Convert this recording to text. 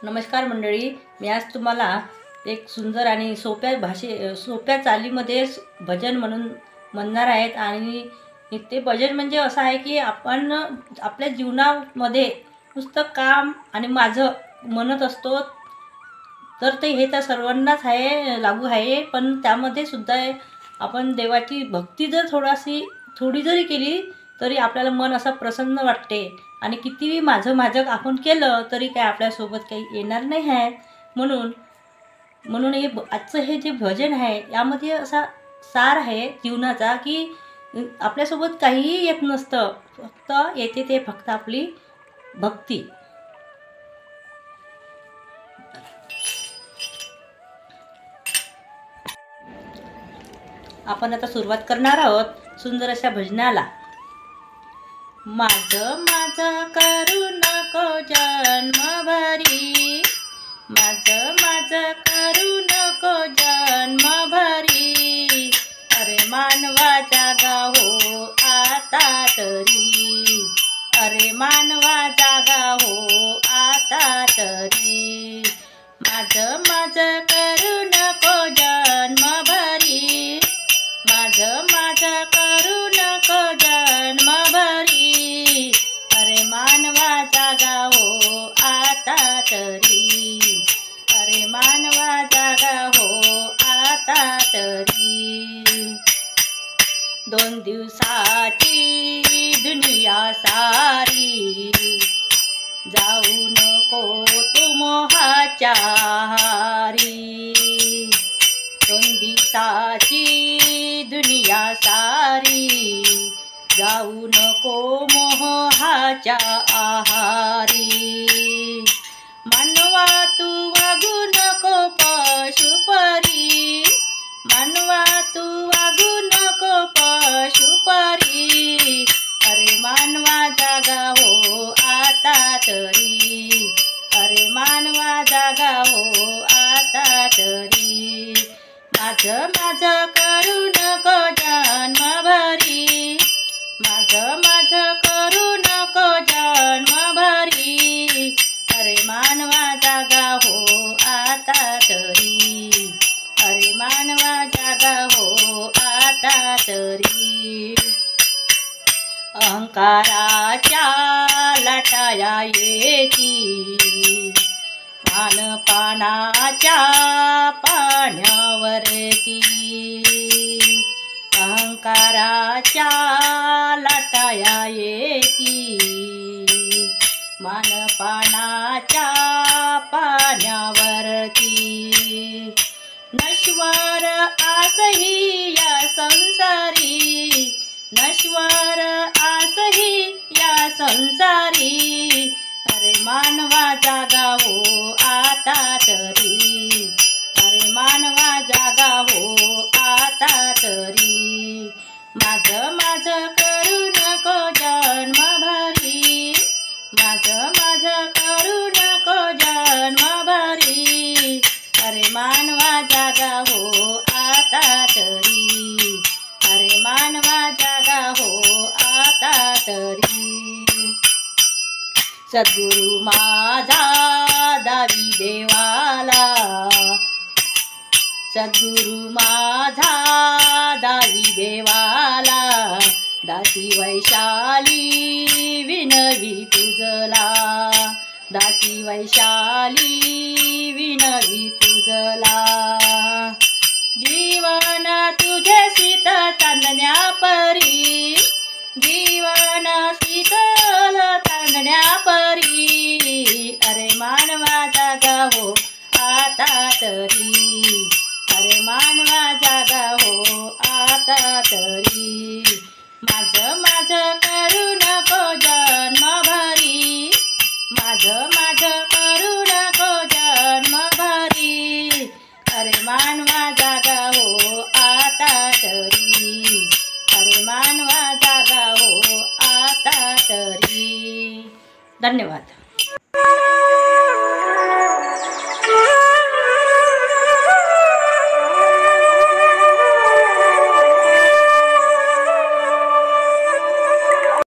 नमस्कार मंडळी, मी आज तुम्हाला एक सुंदर आणि सोप्या चालीमध्ये भजन म्हणणार आहेत. आणि ते भजन म्हणजे असं आहे की आपण आपल्या जीवनामध्ये नुसतं काम आणि माझं म्हणत असतो, तर हे तर सर्वांनाच आहे, लागू आहे. पण त्यामध्ये सुद्धा आपण देवाची भक्ती जर थोडी जरी केली तरी आपल्याला मन असं प्रसन्न वाटते. आणि कितीही माझं आपण केलं तरी काय आपल्यासोबत काही येणार नाही आहे. म्हणून आजचं हे जे भजन आहे यामध्ये असा सार आहे जीवनाचा की आपल्यासोबत काहीही येत नसतं, फक्त येते ते फक्त आपली भक्ती. आपण आता सुरुवात करणार आहोत सुंदर अशा भजनाला. माझं करू नको जन्मभरी, माझं करू नको जन्मभरी. अरे मानवा जागा हो आता तरी, अरे मानवा जागा हो आता तरी. माझं करू नको जन्मभरी, माझं करू नको जन्मभरी. अरे मानवा जागा हो आता तरी, अरे मानवा जागा हो आता तरी. 2 दिवसाची दुनिया सारी, जाऊ नको तू मोहाच्या आहारी. 2 दिवसाची दुनिया सारी, जाऊ नको मोहाच्या आहारी. मानवा तू वागू नको पशुपरी, मानवा तू वागू नको पशुपरी. अरे मानवा जागा हो आता तरी, अरे मानवा जागा हो आता तरी. माझं करू नको जन्मभरी, माझं करू नको जन्मभरी. अरे मानवा जागा हो आता तरी, अरे मानवा जागा हो आता तरी. अहंकाराच्या लाटाया येती, पानाच्या पाण्यावरती. अहंकाराच्या लाटाया येती, पानाच्या पाण्यावरती. नश्वर आसही या संसारी, नश्वर आसही या संसारी. अरे मानवा जागा हो आता तरी, अरे मानवा जागा हो आता तरी. माझं करू नको जन्मभरी, माझं करू नको जन्मभरी. अरे मानवा जागा हो आता तरी, अरे मानवा जागा हो आता तरी. सद्गुरु माझा दावी देवाला, सद्गुरु माझा दावी देवाला. दासी वैशाली विनवी तुझला, दासी वैशाली विनवी तुझला. जीवन तुझे शीत चांदण्या परी, जीवन शीतल चांदण्या परी. अरे मानवा जागा हो आता तरी, अरे मानवा जागा हो आता तरी. माझं करू नको जन्मभरी, माझं करू नको जन्मभरी. अरे मानवा जागा हो आता तरी, अरे मानवा जागा हो आता तरी. धन्यवाद.